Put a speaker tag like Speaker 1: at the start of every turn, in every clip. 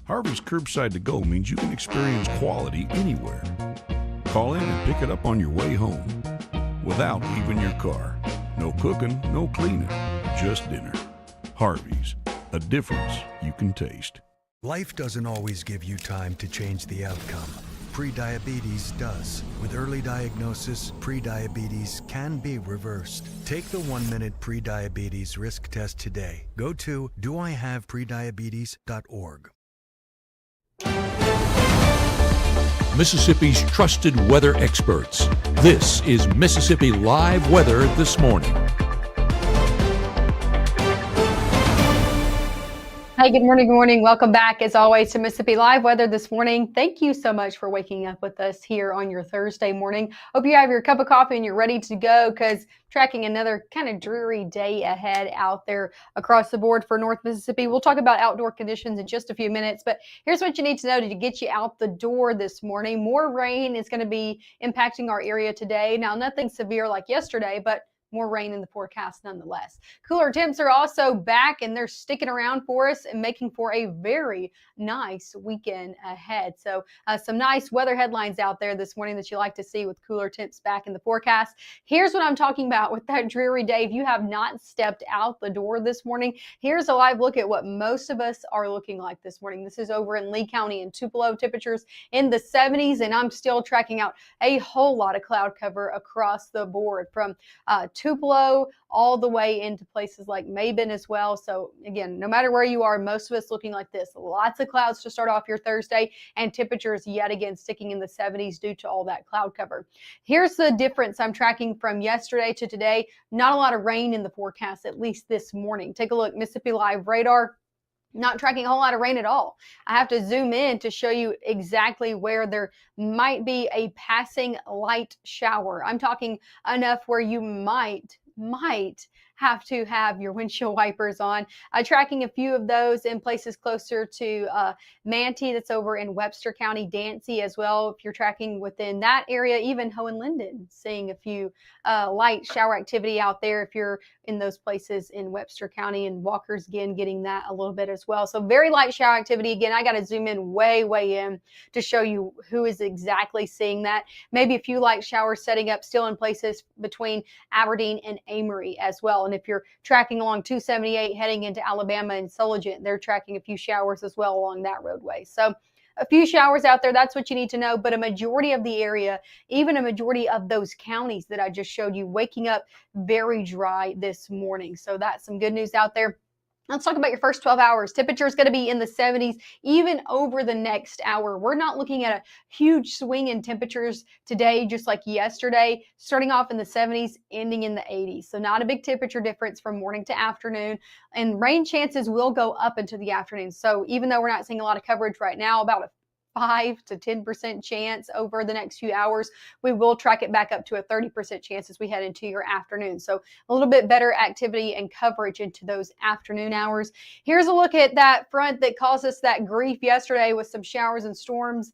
Speaker 1: Harvey's Curbside to Go means you can experience quality anywhere. Call in and pick it up on your way home without leaving your car. No cooking, no cleaning, just dinner. Harvey's, a difference you can taste.
Speaker 2: Life doesn't always give you time to change the outcome. Prediabetes does. With early diagnosis, prediabetes can be reversed. Take the 1-minute prediabetes risk test today. Go to doihaveprediabetes.org.
Speaker 3: Mississippi's trusted weather experts. This is Mississippi Live Weather This Morning.
Speaker 4: Hey, good morning. Good morning. Welcome back, as always, to Mississippi Live Weather This Morning. Thank you so much for waking up with us here on your Thursday morning. Hope you have your cup of coffee and you're ready to go, because tracking another kind of dreary day ahead out there across the board for North Mississippi. We'll talk about outdoor conditions in just a few minutes, but here's what you need to know to get you out the door this morning. More rain is going to be impacting our area today. Now, nothing severe like yesterday, but more rain in the forecast nonetheless. Cooler temps are also back, and they're sticking around for us and making for a very nice weekend ahead. So some nice weather headlines out there this morning that you like to see with cooler temps back in the forecast. Here's what I'm talking about with that dreary day. If you have not stepped out the door this morning, here's a live look at what most of us are looking like this morning. This is over in Lee County and Tupelo, temperatures in the 70s, and I'm still tracking out a whole lot of cloud cover across the board from Tupelo all the way into places like Mabin as well. So again, no matter where you are, most of us looking like this. Lots of clouds to start off your Thursday, and temperatures yet again sticking in the 70s due to all that cloud cover. Here's the difference I'm tracking from yesterday to today. Not a lot of rain in the forecast, at least this morning. Take a look, Mississippi Live radar. Not tracking a whole lot of rain at all. I have to zoom in to show you exactly where there might be a passing light shower. I'm talking enough where you might have to have your windshield wipers on. Tracking a few of those in places closer to Manti, that's over in Webster County, Dancy as well. If you're tracking within that area, even Hohenlinden, seeing a few light shower activity out there if you're in those places in Webster County, and Walker's again getting that a little bit as well. So very light shower activity. Again, I got to zoom in way in to show you who is exactly seeing that. Maybe a few light showers setting up still in places between Aberdeen and Amory as well. And if you're tracking along 278 heading into Alabama and Sulligent, they're tracking a few showers as well along that roadway. So a few showers out there, that's what you need to know. But a majority of the area, even a majority of those counties that I just showed you, waking up very dry this morning. So that's some good news out there. Let's talk about your first 12 hours. Temperature is going to be in the 70s even over the next hour. We're not looking at a huge swing in temperatures today, just like yesterday, starting off in the 70s, ending in the 80s. So not a big temperature difference from morning to afternoon. And rain chances will go up into the afternoon. So even though we're not seeing a lot of coverage right now, about a 5 to 10% chance over the next few hours, we will track it back up to a 30% chance as we head into your afternoon. So a little bit better activity and coverage into those afternoon hours. Here's a look at that front that caused us that grief yesterday with some showers and storms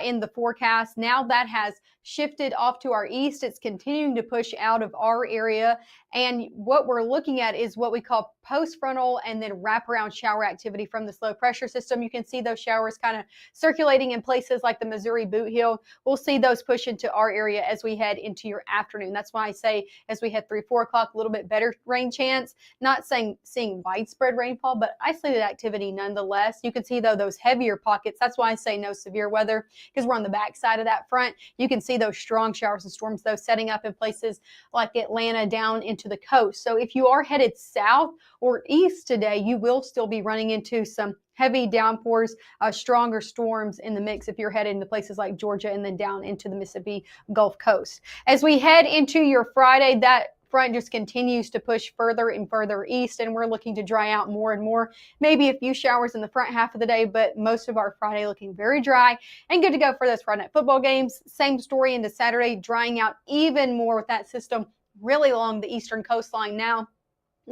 Speaker 4: in the forecast. Now that has shifted off to our east. It's continuing to push out of our area. And what we're looking at is what we call post-frontal and then wraparound shower activity from this low pressure system. You can see those showers kind of circulating in places like the Missouri Boot Heel. We'll see those push into our area as we head into your afternoon. That's why I say as we head 3-4 o'clock, a little bit better rain chance. Not saying seeing widespread rainfall, but isolated activity nonetheless. You can see though those heavier pockets. That's why I say no severe weather, because we're on the backside of that front. You can see those strong showers and storms though setting up in places like Atlanta down into the coast. So if you are headed south or east today, you will still be running into some heavy downpours, stronger storms in the mix if you're headed into places like Georgia and then down into the Mississippi Gulf Coast. As we head into your Friday, that front just continues to push further and further east, and we're looking to dry out more and more. Maybe a few showers in the front half of the day, but most of our Friday looking very dry and good to go for those Friday night football games. Same story into Saturday, drying out even more with that system really along the eastern coastline now.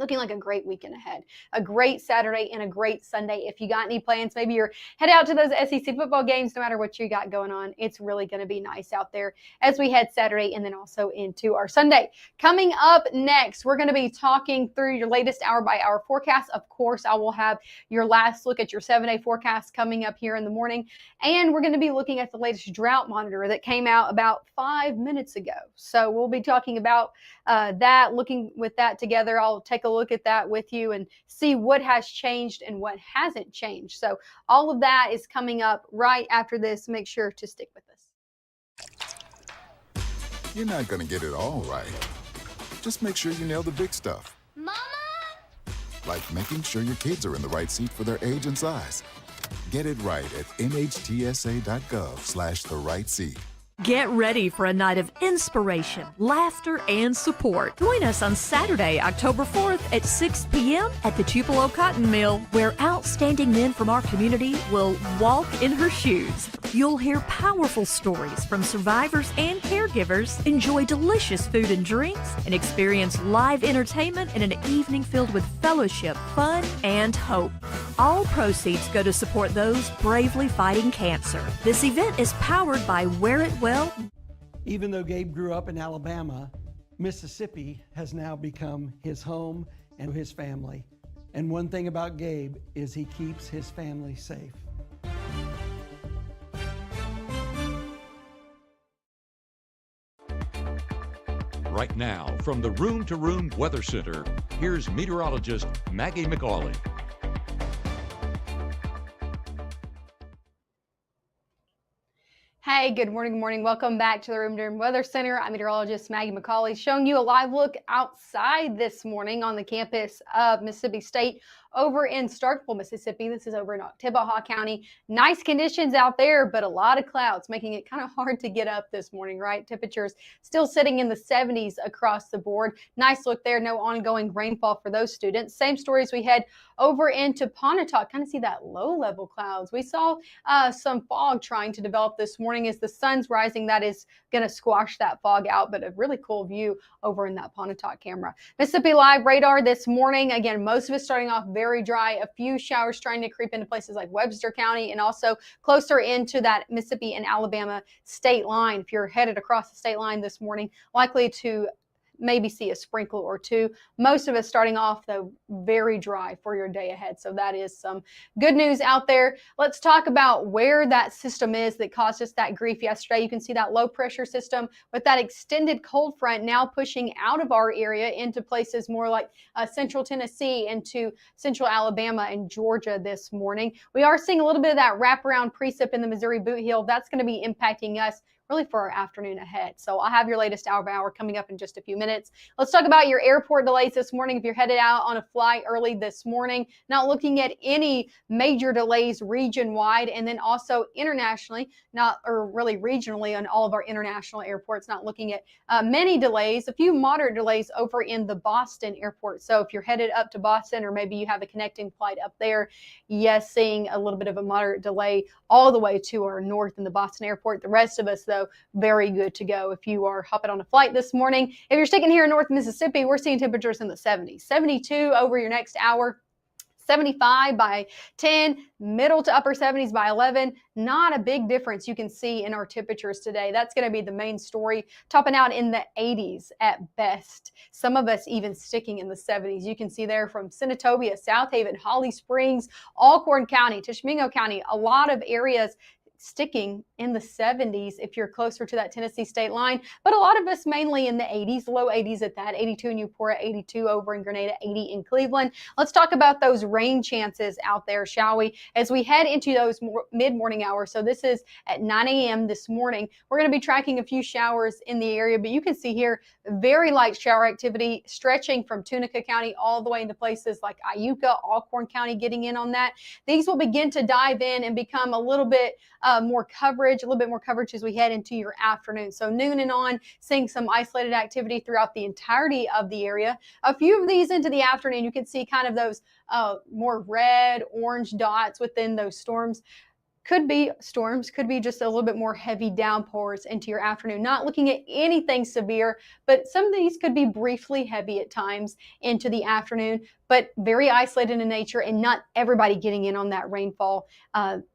Speaker 4: looking like a great weekend ahead, a great Saturday and a great Sunday. If you got any plans, maybe you're head out to those SEC football games, no matter what you got going on, it's really going to be nice out there as we head Saturday and then also into our Sunday. Coming up next, we're going to be talking through your latest hour-by-hour forecast. Of course, I will have your last look at your 7-day forecast coming up here in the morning, and we're going to be looking at the latest drought monitor that came out about 5 minutes ago. So we'll be talking about that, looking with that together. I'll take a look at that with you and see what has changed and what hasn't changed. So all of that is coming up right after this. Make sure to stick with us.
Speaker 5: You're not going to get it all right. Just make sure you nail the big stuff.
Speaker 6: Mama!
Speaker 5: Like making sure your kids are in the right seat for their age and size. Get it right at nhtsa.gov/the right seat.
Speaker 7: Get ready for a night of inspiration, laughter, and support. Join us on Saturday, October 4th at 6 p.m. at the Tupelo Cotton Mill, where outstanding men from our community will walk in her shoes. You'll hear powerful stories from survivors and caregivers, enjoy delicious food and drinks, and experience live entertainment in an evening filled with fellowship, fun, and hope. All proceeds go to support those bravely fighting cancer. This event is powered by Wear It Well.
Speaker 8: Even though Gabe grew up in Alabama, Mississippi has now become his home and his family. And one thing about Gabe is he keeps his family safe.
Speaker 3: Right now, from the Room to Room Weather Center, here's meteorologist Maggie McAuley.
Speaker 4: Hey, good morning, good morning. Welcome back to the Room to Room Weather Center. I'm meteorologist Maggie McAuley, showing you a live look outside this morning on the campus of Mississippi State over in Starkville, Mississippi. This is over in Oktibbeha County. Nice conditions out there, but a lot of clouds, making it kind of hard to get up this morning, right? Temperatures still sitting in the 70s across the board. Nice look there. No ongoing rainfall for those students. Same stories we head over into Pontotoc. Kind of see that low-level clouds. We saw some fog trying to develop this morning as the sun's rising. That is going to squash that fog out, but a really cool view over in that Pontotoc camera. Mississippi Live radar this morning. Again, most of it starting off very dry. A few showers trying to creep into places like Webster County and also closer into that Mississippi and Alabama state line. If you're headed across the state line this morning, likely to maybe see a sprinkle or two. Most of it starting off, though, very dry for your day ahead. So that is some good news out there. Let's talk about where that system is that caused us that grief yesterday. You can see that low pressure system with that extended cold front now pushing out of our area into places more like central Tennessee, into central Alabama and Georgia this morning. We are seeing a little bit of that wraparound precip in the Missouri Boot Heel. That's going to be impacting us really for our afternoon ahead. So I'll have your latest hour by hour coming up in just a few minutes. Let's talk about your airport delays this morning. If you're headed out on a flight early this morning, not looking at any major delays region-wide, and then also internationally, really regionally on all of our international airports, not looking at many delays, a few moderate delays over in the Boston airport. So if you're headed up to Boston, or maybe you have a connecting flight up there, yes, seeing a little bit of a moderate delay all the way to our north in the Boston airport. The rest of us, though, very good to go if you are hopping on a flight this morning. If you're sticking here in North Mississippi, we're seeing temperatures in the 70s, 72 over your next hour, 75 by 10, middle to upper 70s by 11. Not a big difference you can see in our temperatures today. That's going to be the main story, topping out in the 80s at best. Some of us even sticking in the 70s. You can see there from Senatobia, South Haven, Holly Springs, Alcorn County, Tishomingo County, a lot of areas sticking in the 70s if you're closer to that Tennessee state line, but a lot of us mainly in the 80s, low 80s at that, 82 in Eupora, 82 over in Grenada, 80 in Cleveland. Let's talk about those rain chances out there, shall we? As we head into those mid-morning hours, so this is at 9 a.m. this morning, we're going to be tracking a few showers in the area, but you can see here very light shower activity stretching from Tunica County all the way into places like Iuka, Alcorn County getting in on that. These will begin to dive in and become a little bit more coverage, a little bit more coverage as we head into your afternoon. So noon and on, seeing some isolated activity throughout the entirety of the area. A few of these into the afternoon, you can see kind of those more red, orange dots within those storms. could be storms, could be just a little bit more heavy downpours into your afternoon. Not looking at anything severe, but some of these could be briefly heavy at times into the afternoon, but very isolated in nature, and not everybody getting in on that rainfall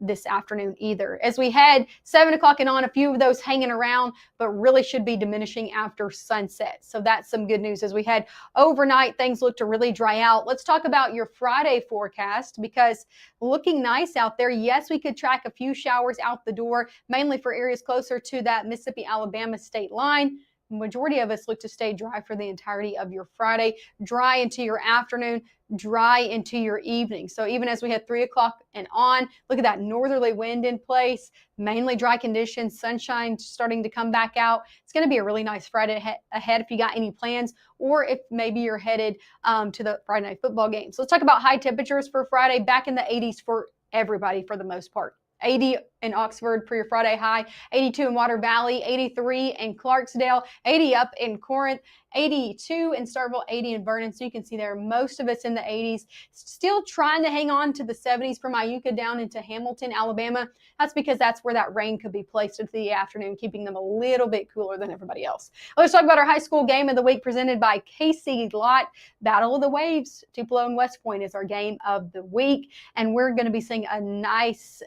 Speaker 4: this afternoon either. As we head 7 o'clock and on, a few of those hanging around, but really should be diminishing after sunset. So that's some good news. As we head overnight, things look to really dry out. Let's talk about your Friday forecast, because looking nice out there. Yes, we could track a few showers out the door, mainly for areas closer to that Mississippi-Alabama state line. Majority of us look to stay dry for the entirety of your Friday, dry into your afternoon, dry into your evening. So even as we head 3 o'clock and on, look at that northerly wind in place, mainly dry conditions, sunshine starting to come back out. It's going to be a really nice Friday ahead if you got any plans, or if maybe you're headed to the Friday night football game. So let's talk about high temperatures for Friday, back in the 80s for everybody for the most part. 80 in Oxford for your Friday high, 82 in Water Valley, 83 in Clarksdale, 80 up in Corinth, 82 in Starkville, 80 in Vernon. So you can see there, most of us in the 80s, still trying to hang on to the 70s from Iuka down into Hamilton, Alabama. That's because that's where that rain could be placed into the afternoon, keeping them a little bit cooler than everybody else. Let's talk about our high school game of the week presented by KC Lott. Battle of the Waves, Tupelo and West Point is our game of the week. And we're going to be seeing a nice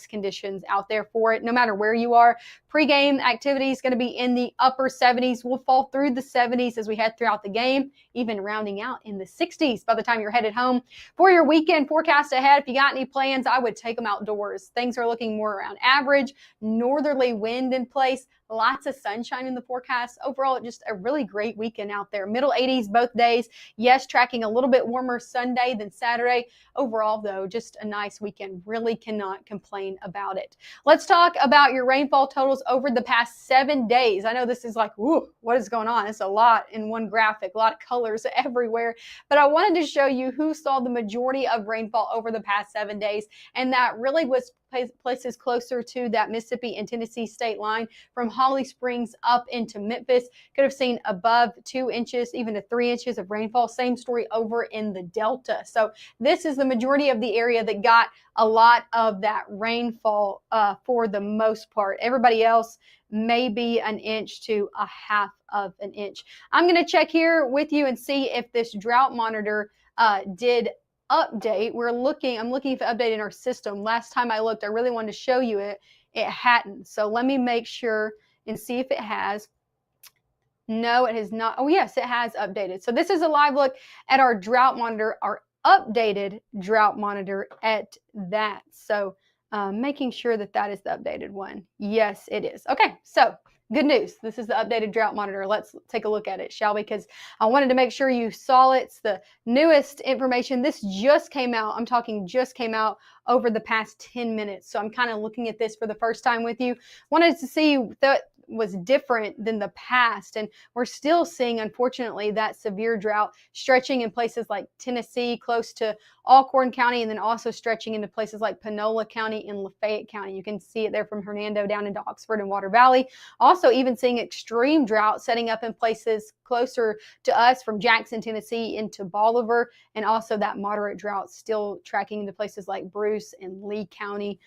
Speaker 4: conditions out there for it, no matter where you are. Pre-game activity is going to be in the upper 70s. We'll fall through the 70s as we head throughout the game, even rounding out in the 60s by the time you're headed home. For your weekend forecast ahead, if you got any plans, I would take them outdoors. Things are looking more around average, northerly wind in place, lots of sunshine in the forecast. Overall, just a really great weekend out there. Middle 80s both days. Yes, tracking a little bit warmer Sunday than Saturday. Overall, though, just a nice weekend. Really cannot complain about it. Let's talk about your rainfall totals over the past 7 days. I know this is like, ooh, what is going on? It's a lot in one graphic, a lot of colors everywhere. But I wanted to show you who saw the majority of rainfall over the past 7 days. And that really was places closer to that Mississippi and Tennessee state line, from Holly Springs up into Memphis. Could have seen above 2 inches, even to 3 inches of rainfall. Same story over in the Delta. So this is the majority of the area that got a lot of that rainfall for the most part. Everybody else maybe an inch to a half of an inch. I'm going to check here with you and see if this drought monitor did update. I'm looking for update in our system. Last time I looked, I really wanted to show you it. It hadn't. So let me make sure and see if it has. No, it has not. Oh, yes, it has updated. So this is a live look at our drought monitor, our updated drought monitor at that. So making sure that that is the updated one. Yes, it is. Okay, so good news. This is the updated drought monitor. Let's take a look at it, shall we? Because I wanted to make sure you saw it. It's the newest information. This just came out. I'm talking just came out over the past 10 minutes. So I'm kind of looking at this for the first time with you. Wanted to see that was different than the past, and we're still seeing, unfortunately, that severe drought stretching in places like Tennessee, close to Alcorn County, and then also stretching into places like Panola County and Lafayette County. You can see it there from Hernando down into Oxford and Water Valley. Also even seeing extreme drought setting up in places closer to us from Jackson, Tennessee into Bolivar, and also that moderate drought still tracking into places like Bruce and Lee County.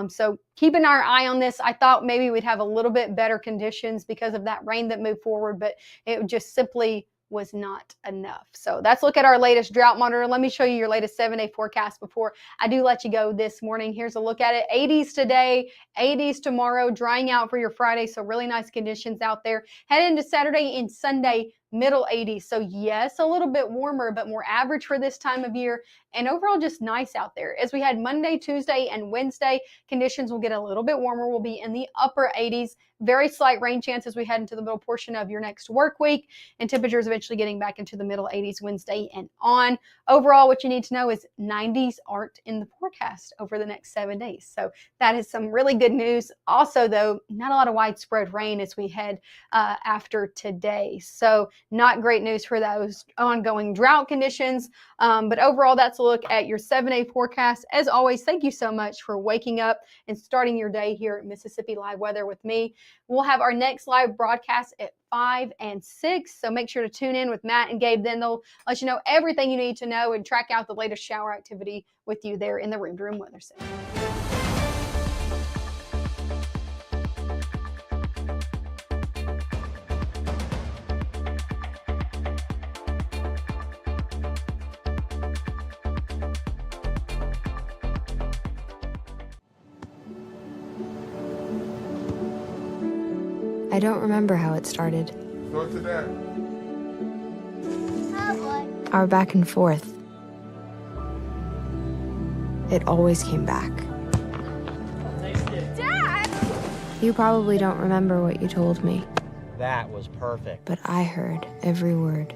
Speaker 4: So keeping our eye on this. I thought maybe we'd have a little bit better conditions because of that rain that moved forward, but it just simply was not enough. So that's a look at our latest drought monitor. Let me show you your latest 7-day forecast before I do let you go this morning. Here's a look at it. 80s today, 80s tomorrow, drying out for your Friday. So really nice conditions out there. Head into Saturday and Sunday, middle 80s. So yes, a little bit warmer, but more average for this time of year. And overall, just nice out there. As we had Monday, Tuesday, and Wednesday, conditions will get a little bit warmer. We'll be in the upper 80s. Very slight rain chance as we head into the middle portion of your next work week. And temperatures eventually getting back into the middle 80s Wednesday and on. Overall, what you need to know is 90s aren't in the forecast over the next 7 days. So that is some really good news. Also, though, not a lot of widespread rain as we head after today. So not great news for those ongoing drought conditions. But overall, that's a look at your 7-day forecast. As always, thank you so much for waking up and starting your day here at Mississippi Live Weather with me. We'll have our next live broadcast at 5 and 6. So make sure to tune in with Matt and Gabe. Then they'll let you know everything you need to know and track out the latest shower activity with you there in the Room to Room Weather Center.
Speaker 6: I don't remember how it started.
Speaker 5: Go to that.
Speaker 6: Our back and forth. It always came back. Dad! You probably don't remember what you told me.
Speaker 9: That was perfect.
Speaker 6: But I heard every word.